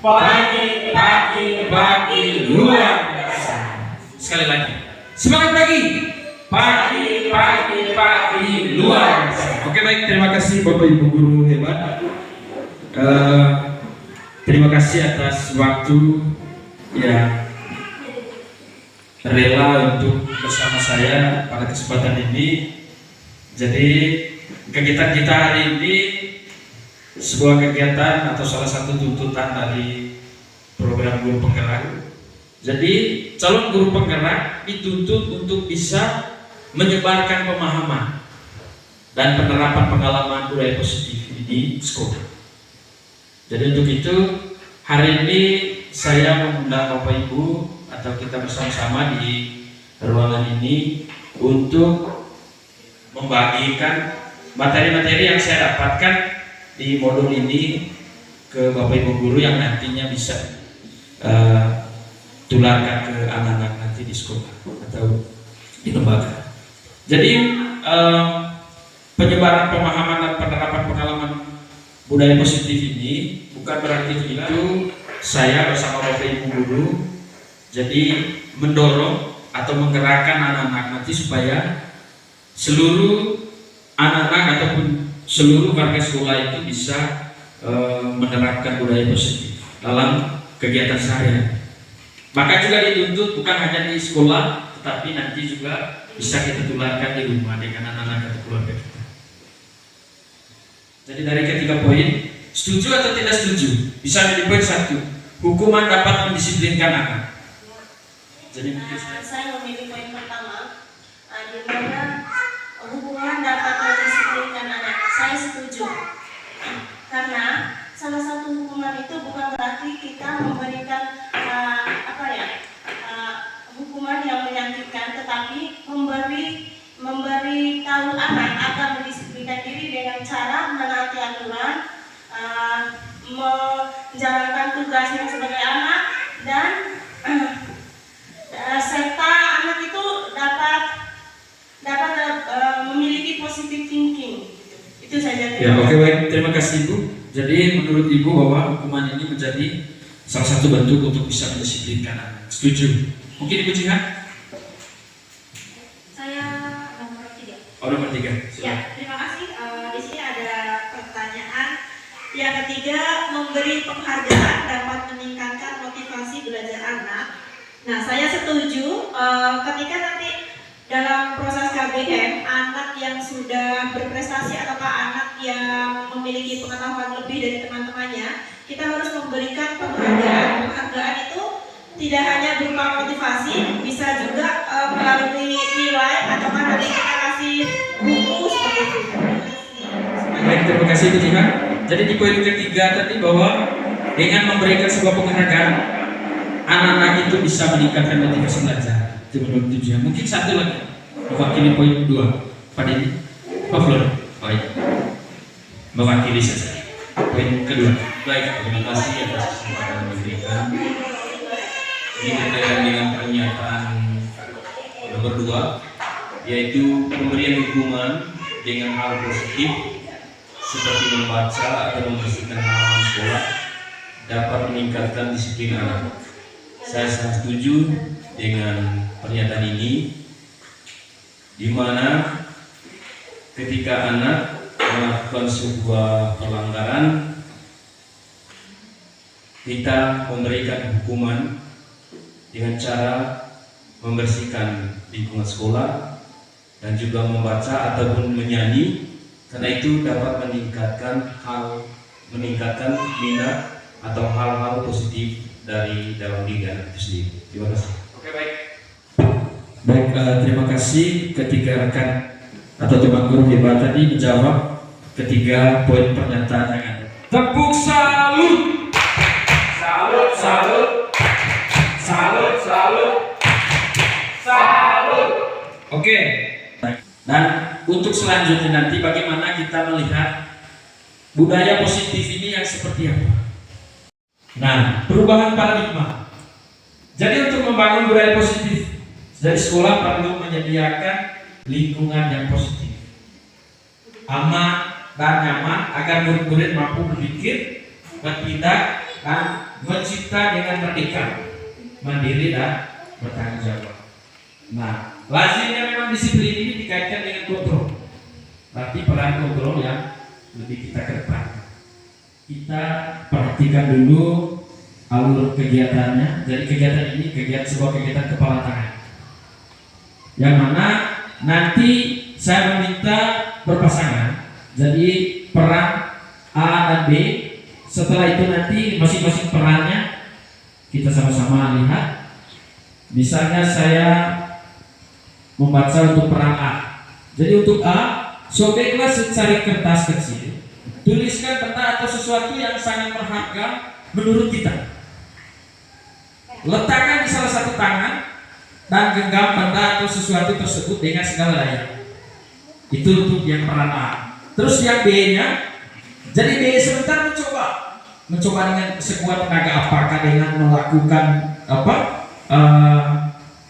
Pagi luar biasa. Sekali lagi, semangat pagi. Pagi luar biasa. Oke, baik, terima kasih Bapak Ibu guru hebat. Terima kasih atas waktu yang rela untuk bersama saya pada kesempatan ini. Jadi kegiatan kita hari ini sebuah kegiatan atau salah satu tuntutan dari program guru penggerak. Jadi calon guru penggerak dituntut untuk bisa menyebarkan pemahaman dan penerapan pengalaman budaya positif di sekolah. Jadi untuk itu hari ini saya mengundang Bapak Ibu atau kita bersama-sama di ruangan ini untuk membagikan materi-materi yang saya dapatkan di modul ini ke Bapak Ibu guru yang nantinya bisa tularkan ke anak-anak nanti di sekolah atau di lembaga. Jadi penyebaran pemahaman dan penerapan pengalaman budaya positif ini bukan berarti itu saya bersama Bapak Ibu guru jadi mendorong atau menggerakkan anak-anak nanti supaya seluruh anak-anak ataupun seluruh warga sekolah itu bisa menerapkan budaya positif dalam kegiatan sehari-hari. Maka juga dituntut bukan hanya di sekolah, tetapi nanti juga bisa kita tularkan di rumah dengan anak-anak atau keluarga kita. Jadi dari ketiga poin, setuju atau tidak setuju? Bisa di poin 1, hukuman dapat mendisiplinkan anak. Jadi saya memilih poin pertama, di mana hukuman dapat mendisiplinkan anak. Saya setuju, karena salah satu hukuman itu bukan berarti kita memberikan hukuman yang menyakitkan, tetapi memberi tahu anak agar mendisiplinkan diri dengan cara menaati aturan, menjalankan tugasnya sebagai anak, dan serta anak itu dapat memiliki positive thinking. Itu saja. Ya, oke, baik, terima kasih Ibu. Jadi menurut Ibu bahwa hukuman ini menjadi salah satu bentuk untuk bisa mendisiplinkan anak. Setuju? Mungkin Ibu Jihan? Saya nomor 3. Oh, nomor 3. Ya, terima kasih. Di sini ada pertanyaan. Yang ketiga, memberi penghargaan dapat meningkatkan motivasi belajar anak. Nah, saya setuju ketika nanti dalam proses KBM anak yang sudah berprestasi ataukah anak yang memiliki pengetahuan lebih dari teman-temannya, kita harus memberikan penghargaan. Penghargaan itu tidak hanya berupa motivasi, bisa juga melalui nilai atau nanti kita kasih buku seperti itu. Baik, terima kasih Bu Jihan. Jadi di poin ketiga tadi bahwa dengan memberikan sebuah penghargaan anak-anak itu bisa meningkatkan motivasi belajar. Itu menurut Bu Jihan. Mungkin satu lagi mewakili poin 2 Pak Dini, Pak Flor. Baik, mewakili saja poin kedua. Baik, terima kasih atas kesempatan yang diberikan. Ini berkaitan dengan pernyataan nomor 2, yaitu pemberian hukuman dengan hal positif seperti membaca atau membersihkan halaman sekolah dapat meningkatkan disiplin anak. Saya sangat setuju dengan pernyataan ini, di mana ketika anak melakukan sebuah pelanggaran, kita memberikan hukuman dengan cara membersihkan lingkungan sekolah dan juga membaca ataupun menyanyi, karena itu dapat meningkatkan minat atau hal-hal positif dari dalam diri anak itu sendiri. Terima kasih. Oke, baik. Baik, terima kasih ketiga rekan atau teman guru hebat tadi menjawab ketiga poin pernyataan yang ada. Tepuk salut. Salut, salut. Salut, salut. Salut. Oke. Dan untuk selanjutnya nanti bagaimana kita melihat budaya positif ini yang seperti apa? Nah, perubahan paradigma. Jadi untuk membangun budaya positif, dari sekolah perlu menyediakan lingkungan yang positif, aman dan nyaman agar murid-murid mampu berpikir, bertindak, kan mencipta dengan merdeka, mandiri dan bertanggung jawab. Nah, lazimnya memang disiplin ini dikaitkan dengan kontrol. Berarti peran kontrol yang lebih kita kedepankan. Kita perhatikan dulu alur kegiatannya. Jadi kegiatan ini sebuah kegiatan kepala tangan, yang mana nanti saya meminta berpasangan. Jadi peran A dan B. Setelah itu nanti masing-masing perannya kita sama-sama lihat. Misalnya saya membaca untuk peran A. Jadi untuk A, sobeklah secari kertas kecil, tuliskan benda atau sesuatu yang sangat berharga menurut kita. Letakkan di salah satu tangan dan genggam benda atau sesuatu tersebut dengan segala daya. Itu untuk yang peran A. Terus yang B-nya, jadi B sebentar mencoba dengan sekuat tenaga, apakah dengan melakukan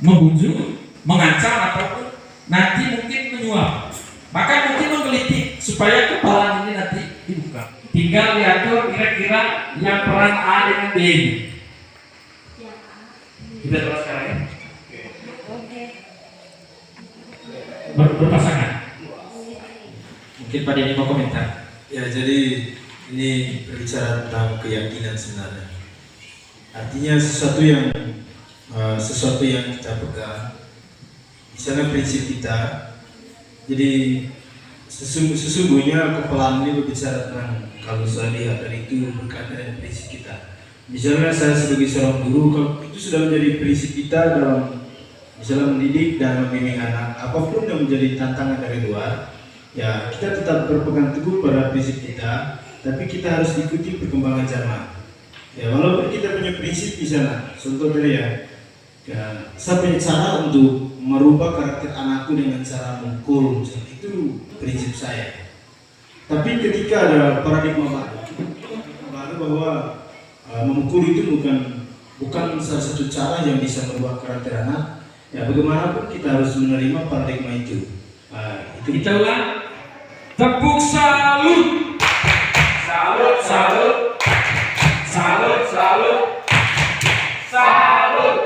membujuk, mengancam, ataupun nanti mungkin menyuap. Maka mungkin menggelitik supaya kepala ini nanti dibuka. Tinggal diatur kira-kira yang peran A dengan B. Kita coba sekarang ya. Berpasangan. Mungkin Pak Denny mau komentar. Ya, jadi ini berbicara tentang keyakinan sebenarnya. Artinya sesuatu yang kita pegang, misalnya prinsip kita. Jadi sesungguhnya kepelaan ini berbicara tentang, kalau saya lihat dari itu berkaitan dengan prinsip kita. Misalnya saya sebagai seorang guru, kalau itu sudah menjadi prinsip kita dalam misalnya mendidik dan membimbing anak, apapun yang menjadi tantangan dari luar, ya kita tetap berpegang teguh pada prinsip kita, tapi kita harus ikuti perkembangan zaman. Ya, walaupun kita punya prinsip di sana, contoh tadi ya, saya punya cara untuk merubah karakter anakku dengan cara mukul, itu prinsip saya. Tapi ketika ada paradigma baru bahwa memukul itu bukan salah satu cara yang bisa merubah karakter anak, ya bagaimanapun kita harus menerima paradigma itu. Itu Kita ulang. Tepuk salut. Salut, salut. Salut, salut. Salut.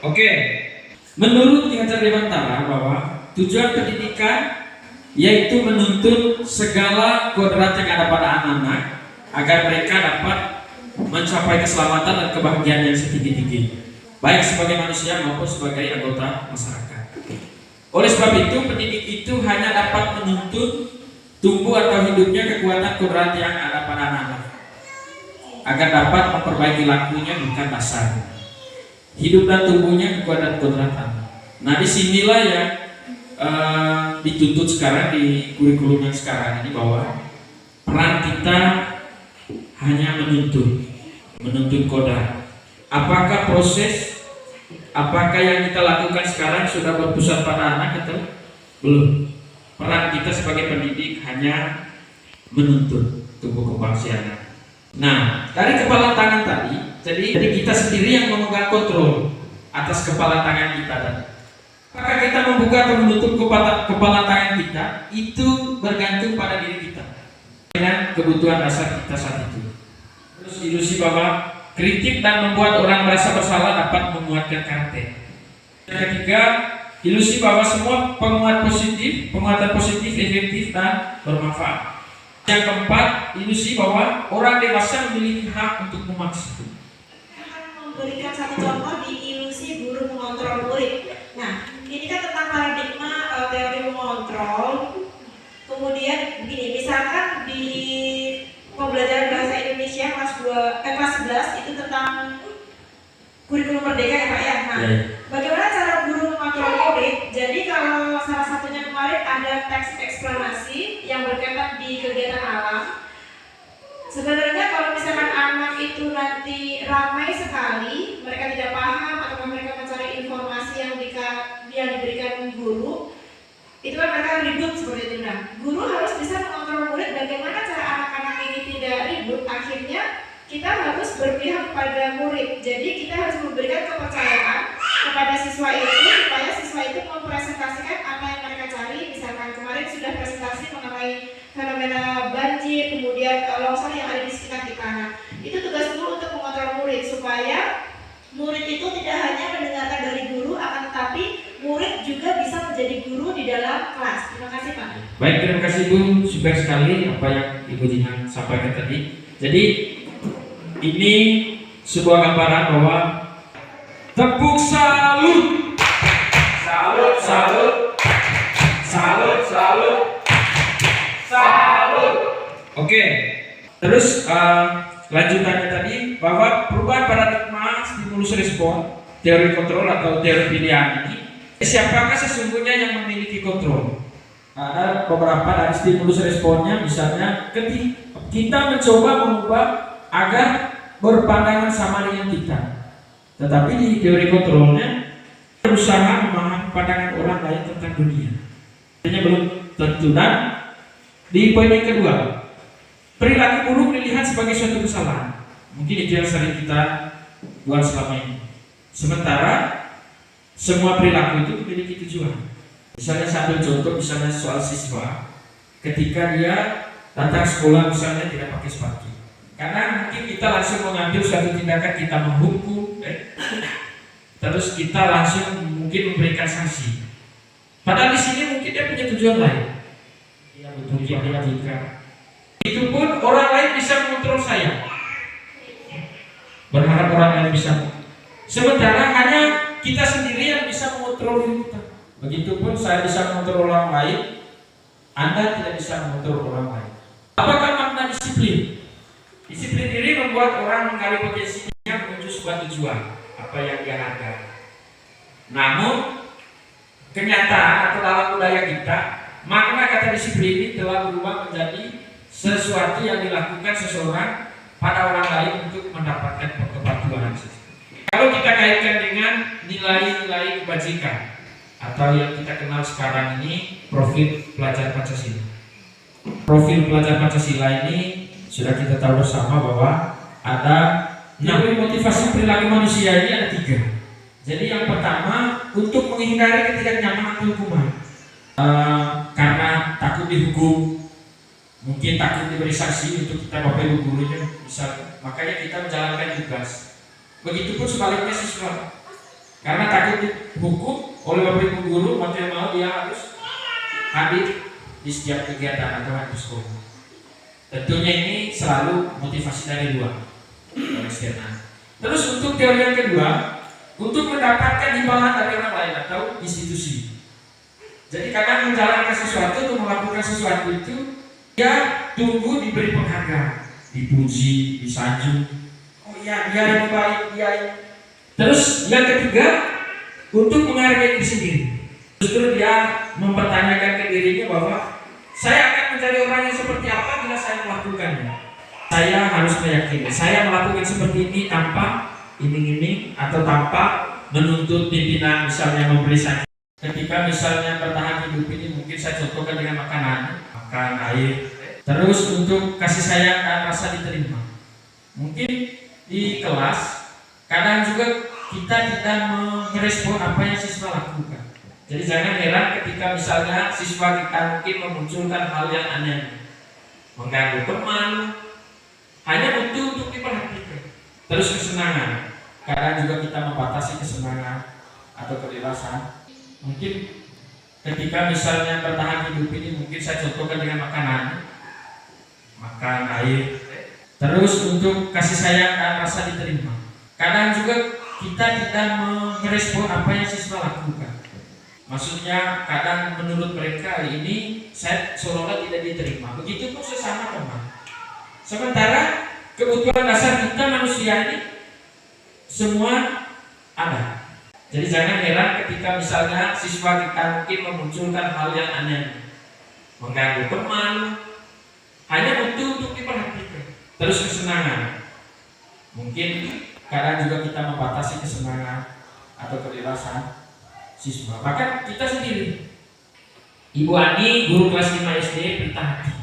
Oke. Menurut Ki Hajar Dewantara bahwa tujuan pendidikan yaitu menuntut segala kodrat yang ada pada anak-anak agar mereka dapat mencapai keselamatan dan kebahagiaan yang setinggi-tingginya, baik sebagai manusia maupun sebagai anggota masyarakat. Oleh sebab itu, pendidik itu hanya dapat menuntut tumbuh atau hidupnya kekuatan kodrat yang ada pada anak-anak agar dapat memperbaiki lakunya, bukan dasarnya. Hidup dan tumbuhnya kekuatan kodrat anak. Nah, disinilah yang dituntut sekarang di kurikulum yang sekarang ini, bahwa peran kita hanya menuntut kodrat. Apakah yang kita lakukan sekarang sudah berpusat pada anak atau belum? Peran kita sebagai pendidik hanya menuntut tumbuh kembang si anak. Nah, dari kepala tangan tadi, jadi kita sendiri yang memegang kontrol atas kepala tangan kita tadi. Apakah kita membuka atau menutup kepala tangan kita, itu bergantung pada diri kita dengan kebutuhan dasar kita saat itu. Terus ilusi bahwa kritik dan membuat orang merasa bersalah dapat menguatkan karakter. Yang ketiga, ilusi bahwa semua penguatan positif efektif dan bermanfaat. Yang keempat, ilusi bahwa orang dewasa memiliki hak untuk memaksa. Akan memberikan satu contoh di ilusi guru mengontrol murid. Nah, ini kan tentang paradigma teori mengontrol. Kemudian begini, misalkan di pembelajaran bahasa Indonesia kelas 11 itu tentang kurikulum merdeka ya Pak ya. Nah, bagaimana cara guru mengontrol murid? Jadi kalau salah satunya kemarin ada teks eksplanasi yang berkaitan di kegiatan alam. Sebenarnya kalau misalkan anak itu nanti ramai sekali, mereka tidak paham atau mereka mencari informasi yang diberikan guru, itu kan mereka ribut seperti itu. Nah, guru harus bisa mengontrol murid bagaimana cara anak-anak ini tidak ribut. Akhirnya kita harus berpihak pada murid. Jadi kita harus memberikan kepercayaan kepada siswa itu supaya siswa itu mempresentasikan apa yang mereka cari. Misalkan kemarin sudah presentasi mengenai fenomena banjir, kemudian longsor yang ada di sekitar kita. Nah, itu tugas guru untuk mengontrol supaya murid itu tidak hanya mendengarkan dari guru, akan tetapi murid juga bisa menjadi guru di dalam kelas. Terima kasih Pak. Baik, terima kasih Bu. Super sekali apa yang Ibu Jihan sampaikan tadi. Jadi ini sebuah gambaran bahwa tepuk salut, salut, salut, salut, salut, salut. Oke, terus lanjutannya tadi bahwa perubahan paradigma stimulus respon, teori kontrol atau teori pilihan ini, siapakah sesungguhnya yang memiliki kontrol? Ada beberapa dari stimulus responnya, misalnya ketika kita mencoba mengubah agar berpandangan sama dengan kita, tetapi di teori kontrolnya berusaha memahami pandangan orang lain tentang dunia. Artinya belum tentu. Dan di poin yang kedua, perilaku buruk dilihat sebagai suatu kesalahan. Mungkin itu yang sering kita buat selama ini. Sementara semua perilaku itu memiliki tujuan. Misalnya sambil contoh, misalnya soal siswa, ketika dia datang sekolah misalnya tidak pakai sepatu, karena mungkin kita langsung mengambil suatu tindakan, kita menghukum, terus kita langsung mungkin memberikan sanksi. Padahal di sini mungkin dia punya tujuan lain. Mungkin dia jika itu pun orang lain bisa mengontrol saya, berharap orang lain bisa. Sementara hanya kita sendiri yang bisa mengontrol diri kita. Begitupun saya bisa mengontrol orang lain, Anda tidak bisa mengontrol orang lain. Apakah makna disiplin? Disiplin diri membuat orang menggali potensinya menuju sebuah tujuan, apa yang dia hargai. Namun kenyataan atau dalam budaya kita, makna kata disiplin ini telah berubah menjadi sesuatu yang dilakukan seseorang pada orang lain untuk mendapatkan kepatuhan. Kalau kita kaitkan dengan nilai-nilai kebajikan atau yang kita kenal sekarang ini profil pelajar Pancasila. Profil pelajar Pancasila ini sudah kita tahu bersama bahwa ada 6 motivasi perilaku manusia, ini ada 3. Jadi yang pertama, untuk menghindari ketidaknyamanan hukuman. Karena takut dihukum, mungkin takut diberi sanksi untuk kita bapak ibu gurunya misalnya, makanya kita menjalankan tugas. Begitupun sebaliknya siswa, karena takut dihukum oleh bapak ibu guru, mau tidak mau dia harus hadir di setiap kegiatan atau hadir sekolah. Tentunya ini selalu motivasi dari luar, dari eksternal. Terus untuk teori yang kedua, untuk mendapatkan imbalan dari orang lain atau institusi. Jadi kadang menjalankan sesuatu, untuk melakukan sesuatu itu, dia tunggu diberi penghargaan, dipuji, disanjung. Oh iya, dia yang baik, dia yang. Terus yang ketiga, untuk menghargai diri sendiri. Justru dia mempertanyakan ke dirinya bahwa saya akan menjadi orang yang seperti apa bila saya melakukannya. Saya harus meyakini, saya melakukan seperti ini tanpa iming-iming atau tanpa menuntut pimpinan, misalnya memberi sanjung. Ketika misalnya bertahan hidup ini, mungkin saya contohkan dengan makanan, makan, air. Terus untuk kasih sayang dan rasa diterima. Mungkin di kelas kadang juga kita tidak merespon apa yang siswa lakukan. Jadi jangan heran ketika misalnya siswa kita mungkin memunculkan hal yang aneh, mengganggu teman, hanya untuk diperhatikan. Terus kesenangan, kadang juga kita membatasi kesenangan atau kedewasaan. Mungkin ketika misalnya bertahan hidup ini, mungkin saya contohkan dengan makanan, makan, air. Terus untuk kasih sayang dan rasa diterima. Kadang juga kita tidak merespon apa yang siswa lakukan. Maksudnya kadang menurut mereka ini saya seolah-olah tidak diterima. Begitu pun sesama teman. Sementara kebutuhan dasar kita manusia ini semua ada. Jadi jangan heran ketika misalnya siswa kita mungkin memunculkan hal yang aneh, mengganggu teman, hanya untuk diperhatikan. Terus kesenangan, mungkin kadang juga kita membatasi kesenangan atau kedewasaan siswa. Bahkan kita sendiri. Ibu Ani, guru kelas 5 SD, Pelita Hati,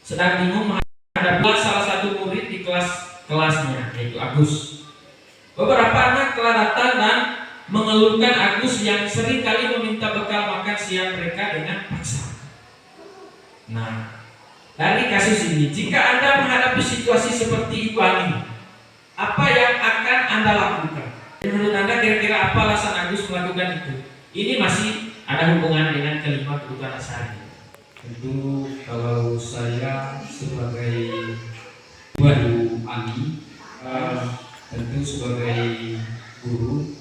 sedang bingung menghadapi salah satu murid di kelasnya, yaitu Agus. Beberapa anak telah datang dan mengeluhkan Agus yang sering kali meminta bekal makan siang mereka dengan paksa. Nah, dari kasus ini, jika Anda menghadapi situasi seperti Ibu Ani, apa yang Anda lakukan. Menurut Anda kira-kira apa alasan Agus melakukan itu? Ini masih ada hubungan dengan kelima kebutuhan dasar. Tentu kalau saya sebagai guru Ani, tentu sebagai guru,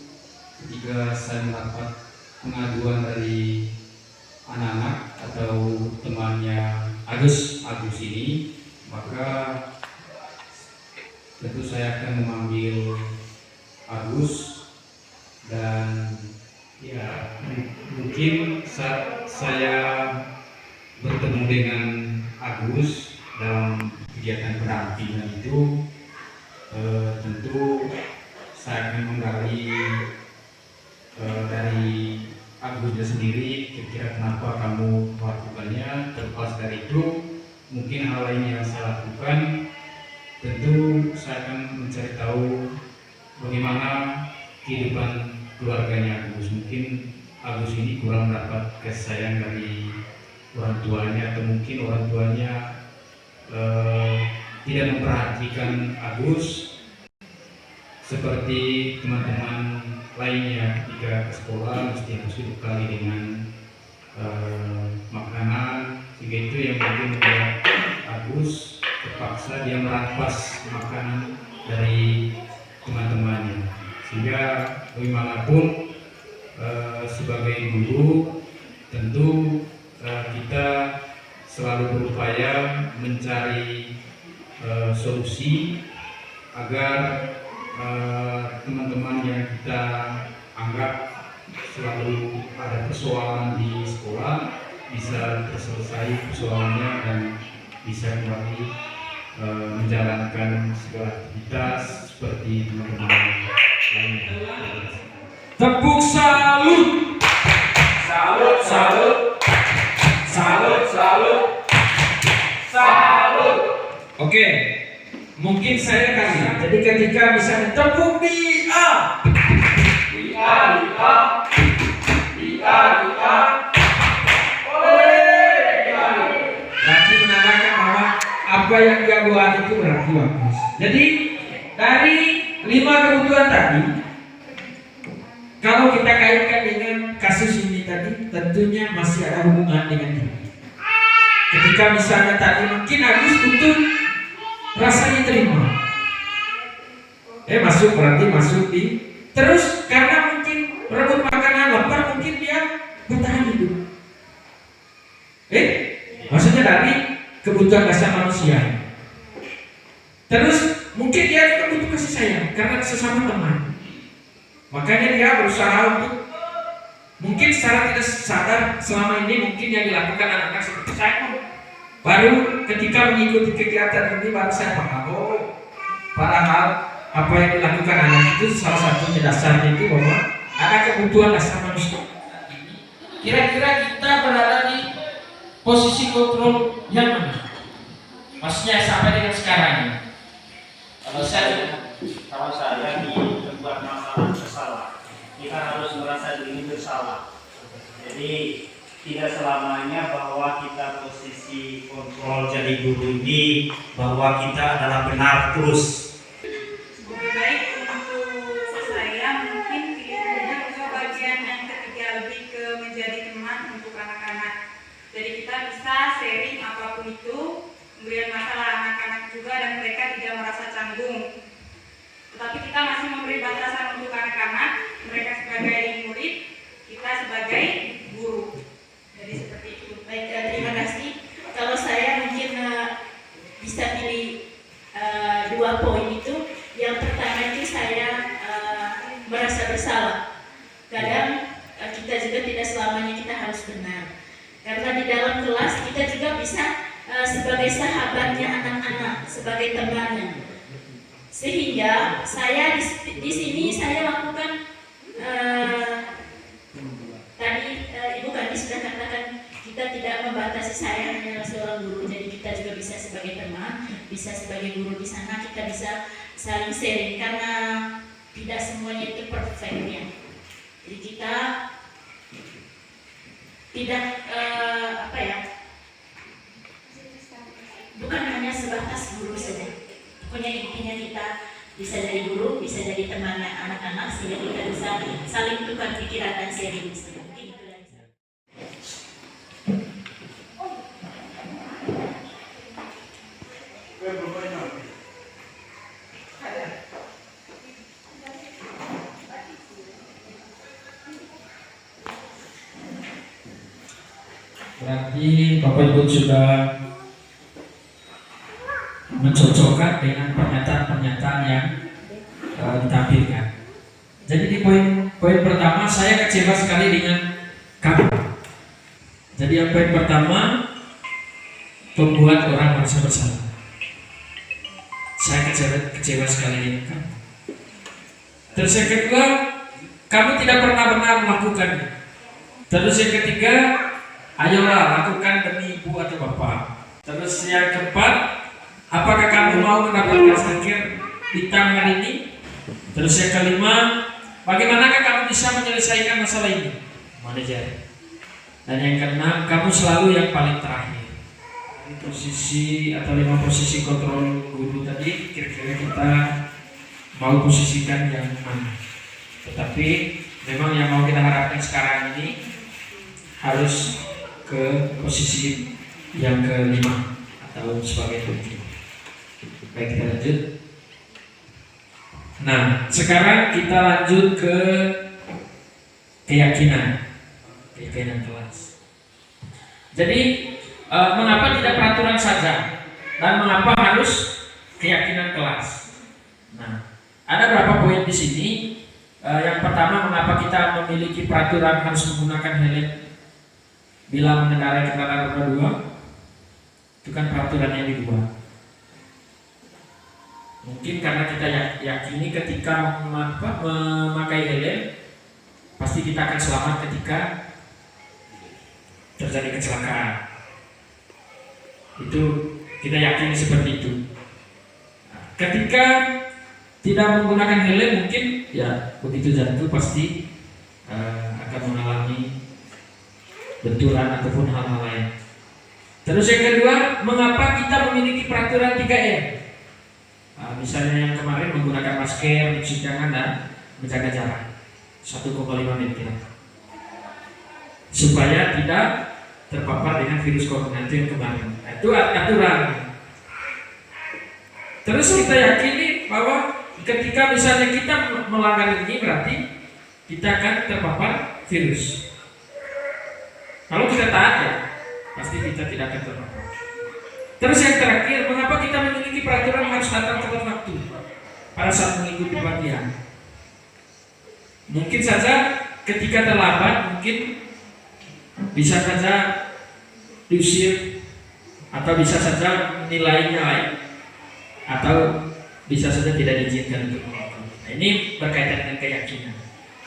ketika saya mendapat pengaduan dari anak-anak atau temannya Agus ini, maka tentu saya akan memanggil Agus dan ya mungkin saat saya bertemu dengan Agus dalam kegiatan pendampingan itu, tentu saya akan menggali dari Agusnya sendiri, kira-kira kenapa kamu melakukannya. Terlepas dari itu, mungkin hal lain yang saya lakukan, tentu saya akan mencari tahu bagaimana kehidupan keluarganya Agus. Mungkin Agus ini kurang mendapat kasih sayang dari orang tuanya, atau mungkin orang tuanya tidak memperhatikan Agus seperti teman-teman lainnya. Ketika ke sekolah mesti harus dibekali dengan makanan, sehingga itu yang mungkin membuat Agus terpaksa dia merampas makanan dari teman-temannya. Sehingga bagaimanapun sebagai guru tentu kita selalu berupaya mencari solusi agar teman-teman yang kita anggap selalu ada persoalan di sekolah bisa terselesai persoalannya dan bisa kembali menjalankan segala aktivitas seperti teman-teman lainnya. Tepuk salut. Salut, salut, salut, salut, salut. Oke, mungkin saya kasih. Jadi ketika misalnya tepuk di A, Di A, di A, di A, di A. Oleh, berarti menandakan bahwa apa yang dia buat itu berarti bagus. Jadi dari 5 kebutuhan tadi, kalau kita kaitkan dengan kasus ini tadi, tentunya masih ada hubungan dengan ini. Ketika misalnya tadi mungkin Agus butuh rasanya terima, masuk berarti masuk di. Terus karena mungkin berebut makanan lapar, mungkin dia bertahan hidup. Maksudnya dari kebutuhan dasar manusia. Terus mungkin dia juga butuh kasih sayang karena sesama teman. Makanya dia berusaha untuk, mungkin secara tidak sadar selama ini mungkin yang dilakukan anak-anak seperti saya, baru ketika mengikuti kegiatan ini baru saya paham, padahal apa yang dilakukan anak itu salah satunya dasarnya itu bahwa ada kebutuhan dasar manusia. Kira-kira kita berada di posisi kontrol yang mana? Maksudnya sampai dengan sekarang ini. Kalau saya di tempat masalah bersalah, kita harus merasa diri bersalah. Jadi tidak selamanya bahwa kita posisi kontrol jadi guru ini bahwa kita adalah benar terus. Lebih baik untuk saya mungkin pilihannya ke bagian yang ketiga, lebih ke menjadi teman untuk anak-anak. Jadi kita bisa sharing apapun itu, kemudian masalah anak-anak juga, dan mereka tidak merasa canggung. Tetapi kita masih memberi batasan untuk anak-anak, mereka sebagai murid, kita sebagai guru. Jadi seperti itu. Baik, terima kasih. Kalau saya mungkin bisa pilih 2 poin itu. Yang pertama itu saya merasa bersalah. Kadang kita juga tidak selamanya kita harus benar. Karena di dalam kelas kita juga bisa sebagai sahabatnya anak-anak, sebagai temannya. Sehingga saya di sini saya lakukan tadi Ibu Kandi sudah katakan kita tidak membatasi saya hanya seorang guru, jadi kita juga bisa sebagai teman, bisa sebagai guru di sana, kita bisa saling sharing karena tidak semuanya itu perfect ya. Jadi kita tidak bukan hanya sebatas guru saja. Pokoknya intinya kita bisa jadi guru, bisa jadi temannya anak-anak sehingga kita bisa saling tukar pikiran dan sharing. Mungkin itu dari saya. Berarti Bapak Ibu sudah mencocokkan dengan pernyataan-pernyataan yang ditampilkan. Jadi di poin pertama saya kecewa sekali dengan kamu. Jadi yang poin pertama, membuat orang merasa bersalah. Saya kecewa sekali dengan kamu. Terus yang kedua, kamu tidak pernah benar melakukannya. Terus yang ketiga, ayolah lakukan demi ibu atau bapak. Terus yang keempat, apakah kamu mau mendapatkan sakit di tangan ini? Terus yang kelima, bagaimanakah kamu bisa menyelesaikan masalah ini? Manajer. Dan yang keenam, kamu selalu yang paling terakhir. Ini posisi atau 5 posisi kontrol guru tadi, kira-kira kita mau posisikan yang mana? Tetapi memang yang mau kita harapkan sekarang ini harus ke posisi yang kelima atau sebagai tujuh. Baik, kita lanjut. Nah, sekarang kita lanjut ke keyakinan kelas. Jadi mengapa tidak peraturan saja dan mengapa harus keyakinan kelas? Nah, ada beberapa poin di sini. Yang pertama, mengapa kita memiliki peraturan harus menggunakan helm bila mengendarai kendaraan roda 2? Itu kan peraturan yang dibuat. Mungkin karena kita yakini ketika memakai helm pasti kita akan selamat ketika terjadi kecelakaan. Itu kita yakini seperti itu. Ketika tidak menggunakan helm, mungkin ya begitu jatuh pasti akan mengalami benturan ataupun hal-hal lain. Terus yang kedua, mengapa kita memiliki peraturan 3M? Misalnya yang kemarin menggunakan masker, mencuci tangan dan menjaga jarak 1,5 meter supaya tidak terpapar dengan virus corona itu yang kemarin. Itu aturan. Terus kita yakini bahwa ketika misalnya kita melanggar ini berarti kita akan terpapar virus. Kalau kita taat ya pasti kita tidak akan terpapar. Terus yang terakhir, mengapa kita memiliki peraturan harus datang tepat waktu pada saat mengikuti pelatihan? Mungkin saja ketika terlambat, mungkin bisa saja diusir atau bisa saja nilainya lain atau bisa saja tidak diizinkan untuk melakukan. Nah, ini berkaitan dengan keyakinan.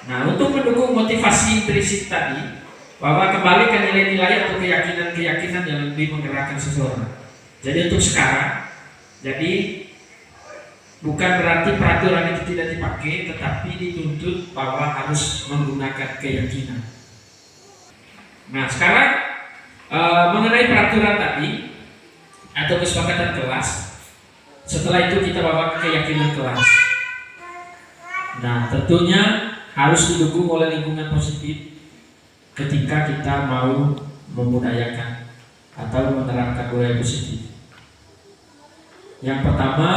Nah, untuk mendukung motivasi intrinsik tadi, bahwa kembali ke nilai-nilai atau keyakinan yang lebih menggerakkan seseorang. Jadi untuk sekarang, jadi bukan berarti peraturan itu tidak dipakai, tetapi dituntut bahwa harus menggunakan keyakinan. Nah, sekarang mengenai peraturan tadi atau kesepakatan kelas, setelah itu kita bawa ke keyakinan kelas. Nah, tentunya harus didukung oleh lingkungan positif ketika kita mau membudayakan atau menerapkan budaya positif. Yang pertama,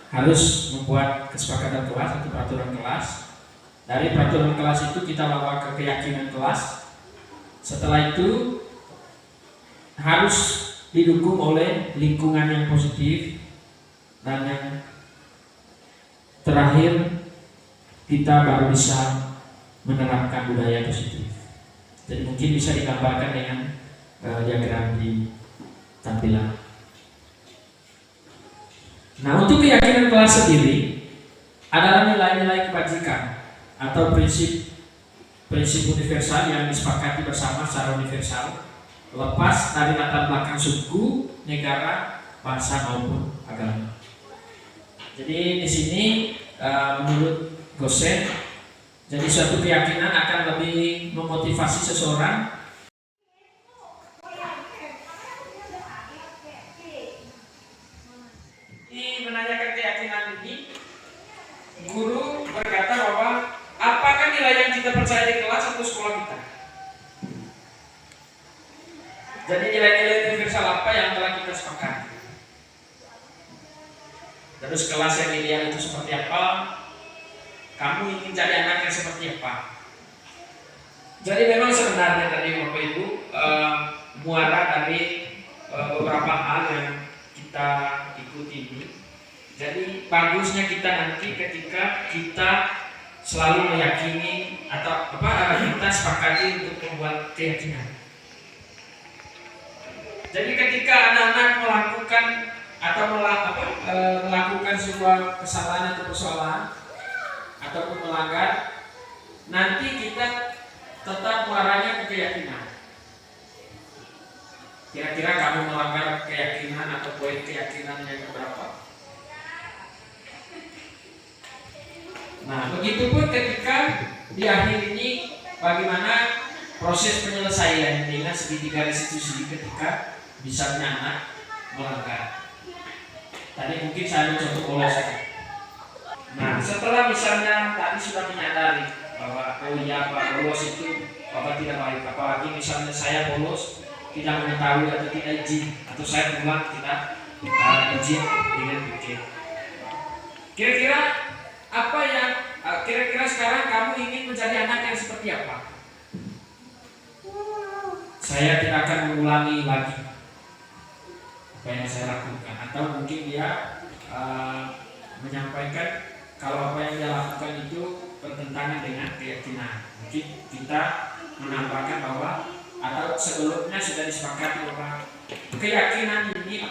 harus membuat kesepakatan kelas atau peraturan kelas. Dari peraturan kelas itu kita bawa ke keyakinan kelas. Setelah itu harus didukung oleh lingkungan yang positif. Dan yang terakhir, kita baru bisa menerapkan budaya positif. Jadi mungkin bisa digambarkan dengan diagram di tampilan. Nah, untuk keyakinan kelas sendiri adalah nilai-nilai kebajikan atau prinsip universal yang disepakati bersama secara universal, lepas dari latar belakang suku, negara, bangsa maupun agama. Jadi di sini menurut Gosen, jadi suatu keyakinan akan lebih memotivasi seseorang menanyakan keyakinan ini. Guru berkata bahwa apakah nilai yang kita percaya di kelas atau sekolah kita. Jadi nilai-nilai universal apa yang telah kita sepakati. Terus kelas yang ideal itu seperti apa? Kamu ingin jadi anak yang seperti apa? Jadi memang sebenarnya tadi Bapak Ibu muara dari beberapa hal yang kita ikuti ini. Jadi bagusnya kita nanti ketika kita selalu meyakini atau kita sepakati untuk membuat keyakinan. Jadi ketika anak-anak melakukan atau melakukan sebuah kesalahan atau persoalan ataupun melanggar, nanti kita tetap muaranya ke keyakinan. Kira-kira kamu melanggar keyakinan atau poin keyakinan yang berapa? Nah, begitupun ketika di akhir ini bagaimana proses penyelesaian dengan segitiga restitusi ketika misalnya anak melanggar. Tadi mungkin saya mencontoh bolos. Nah, setelah misalnya tadi sudah menyadari bahwa oh iya Pak, bolos itu Bapak tidak baik, apalagi misalnya saya bolos tidak mengetahui atau tidak izin, atau saya pulang tidak izin dengan pikir. Kira-kira apa yang kira-kira sekarang kamu ingin menjadi anak yang seperti apa? Saya tidak akan mengulangi lagi apa yang saya lakukan, atau mungkin dia menyampaikan kalau apa yang dia lakukan itu bertentangan dengan keyakinan. Mungkin kita menambahkan bahwa atau sebelumnya sudah disepakati bahwa keyakinan ini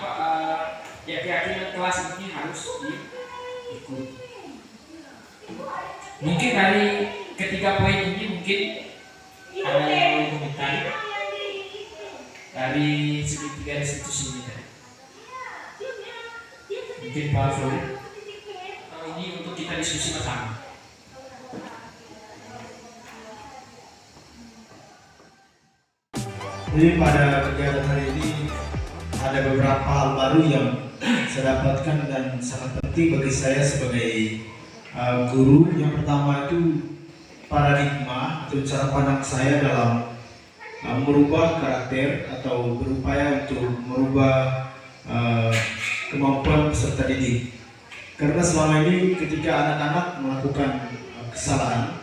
keyakinan kelas ini harus diikuti. Mungkin dari ketiga poin ini mungkin ada yang mau komentar dari segitiga restitusi ini tadi. Mungkin Pak Floyd. Ini untuk kita diskusi bersama. Jadi pada kegiatan hari ini ada beberapa hal baru yang saya dapatkan dan sangat penting bagi saya sebagai guru. Yang pertama itu paradigma atau cara pandang saya dalam merubah karakter atau berupaya untuk merubah kemampuan peserta didik. Karena selama ini ketika anak-anak melakukan kesalahan,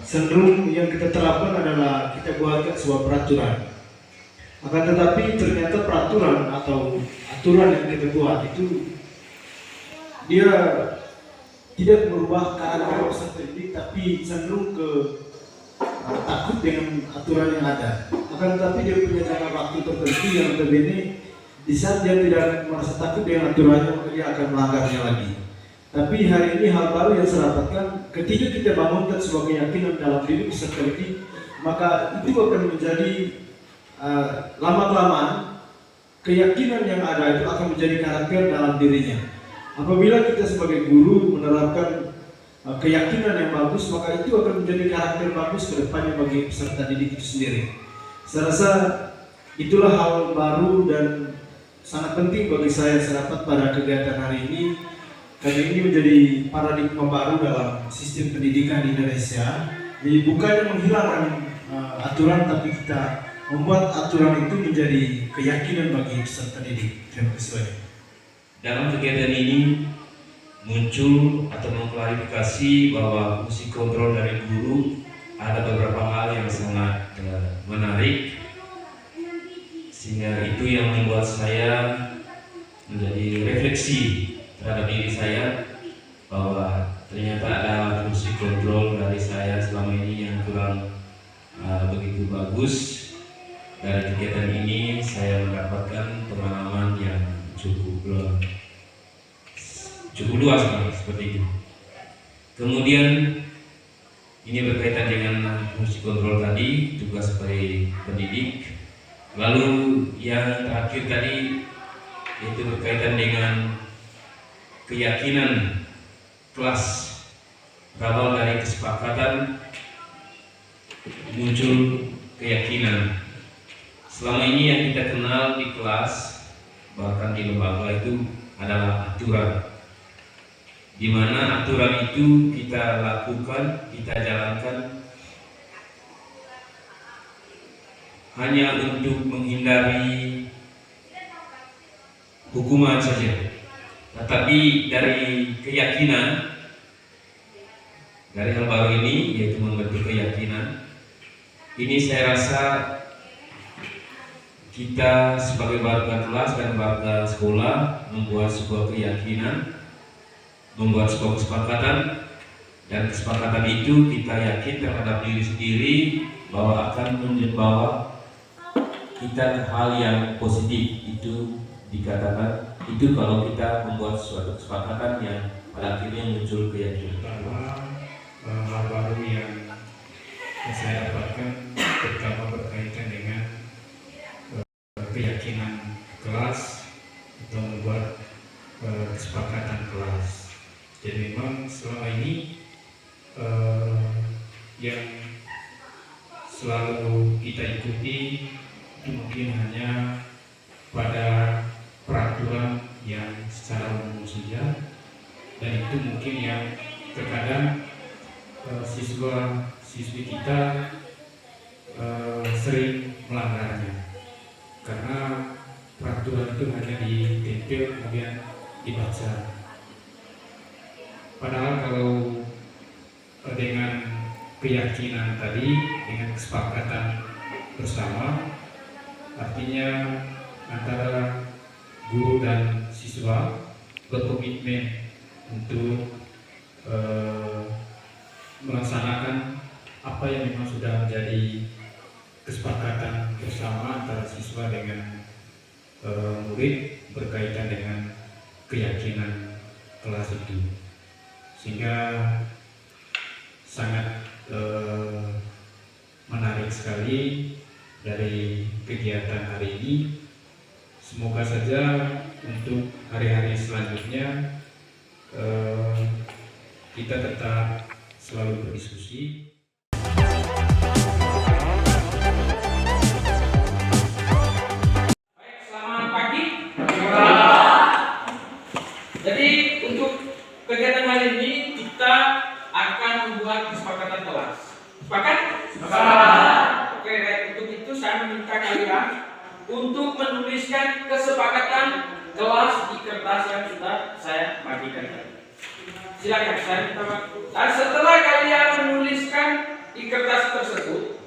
cenderung yang kita terapkan adalah kita buatkan sebuah peraturan. Akan tetapi ternyata peraturan atau aturan yang kita buat itu dia tidak merubah karakter peserta didik, tapi cenderung ke takut dengan aturan yang ada. Akan tetapi dia punya jangka waktu tertentu yang berbeda. Di saat dia tidak merasa takut dengan aturannya, maka dia akan melanggarnya lagi. Tapi hari ini hal baru yang saya dapatkan, ketika kita bangunkan sebuah keyakinan dalam diri peserta didik, maka itu akan menjadi lama-kelamaan keyakinan yang ada itu akan menjadi karakter dalam dirinya. Apabila kita sebagai guru menerapkan keyakinan yang bagus, maka itu akan menjadi karakter bagus ke depannya bagi peserta didik itu sendiri. Saya rasa itulah hal baru dan sangat penting bagi saya dapat pada kegiatan hari ini. Karena ini menjadi paradigma baru dalam sistem pendidikan di Indonesia. Jadi bukannya menghilangkan aturan, tapi kita membuat aturan itu menjadi keyakinan bagi peserta didik. Terima kasih. Dalam kegiatan ini muncul atau mengklarifikasi bahwa fungsi kontrol dari guru ada beberapa hal yang sangat menarik, sehingga itu yang membuat saya menjadi refleksi terhadap diri saya bahwa ternyata ada fungsi kontrol dari saya selama ini yang kurang begitu bagus. Dari kegiatan ini saya mendapatkan pengalaman yang cukup luas seperti itu. Kemudian ini berkaitan dengan fungsi kontrol tadi, tugas sebagai pendidik. Lalu yang terakhir tadi itu berkaitan dengan keyakinan kelas. Berawal dari kesepakatan muncul keyakinan. Selama ini yang kita kenal di kelas, bahkan di lembaga itu adalah aturan. di mana aturan itu kita lakukan, kita jalankan hanya untuk menghindari hukuman saja. Tetapi dari keyakinan, dari hal baru ini, yaitu membentuk keyakinan, ini saya rasa kita sebagai warga kelas dan warga sekolah membuat sebuah keyakinan, membuat sebuah kesepakatan, dan kesepakatan itu kita yakin terhadap diri sendiri bahwa akan membawa kita ke hal yang positif. Itu dikatakan itu kalau kita membuat suatu kesepakatan yang pada akhirnya muncul keyakinan. Bahwa hal baru yang saya dapatkan terutama berkaitan dengan keyakinan kelas atau membuat kesepakatan kelas. Jadi memang selama ini yang selalu kita ikuti itu mungkin hanya pada peraturan yang secara umum saja, dan itu mungkin yang terkadang siswa-siswi kita sering melanggarnya karena peraturan itu hanya ditempel kemudian dibaca. Padahal kalau dengan keyakinan tadi, dengan kesepakatan bersama, artinya antara guru dan siswa berkomitmen untuk melaksanakan apa yang memang sudah menjadi kesepakatan bersama antara siswa dengan murid berkaitan dengan keyakinan kelas itu, sehingga sangat menarik sekali dari kegiatan hari ini. Semoga saja untuk hari-hari selanjutnya kita tetap selalu berdiskusi. Baik, selamat pagi. Jadi untuk kegiatan hari ini kita akan membuat kesepakatan kelas. Sepakat? Sepakat. Oke, baik. Untuk itu saya meminta kalian untuk menuliskan kesepakatan kelas di kertas yang sudah saya bagikan tadi. Silakan, saya minta waktu. Dan setelah kalian menuliskan di kertas tersebut,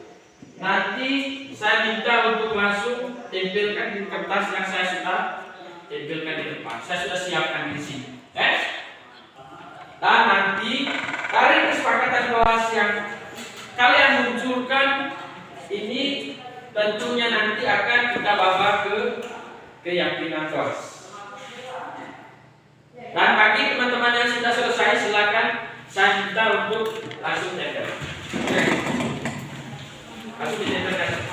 nanti saya minta untuk langsung tempelkan di kertas yang saya sudah tempelkan di depan. Saya sudah siapkan di sini. Dan nanti dari kesepakatan kelas yang kalian munculkan ini tentunya nanti akan kita bawa ke keyakinan kelas. Dan bagi teman-teman yang sudah selesai, silakan saya minta untuk langsung tempel. Langsung ditempelkan.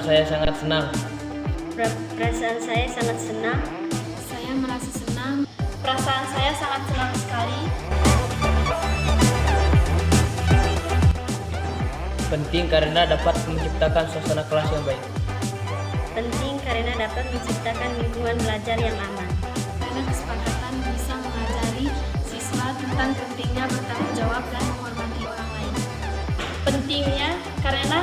Saya sangat senang. Perasaan saya sangat senang. Saya merasa senang. Perasaan saya sangat senang sekali. Penting karena dapat menciptakan suasana kelas yang baik. Penting karena dapat menciptakan lingkungan belajar yang aman. Karena kesepakatan bisa mengajari siswa tentang pentingnya bertanggung jawab dan menghormati orang lain. Pentingnya karena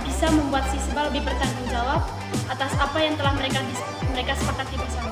bisa membuat siswa lebih bertanggung jawab atas apa yang telah mereka sepakati bersama.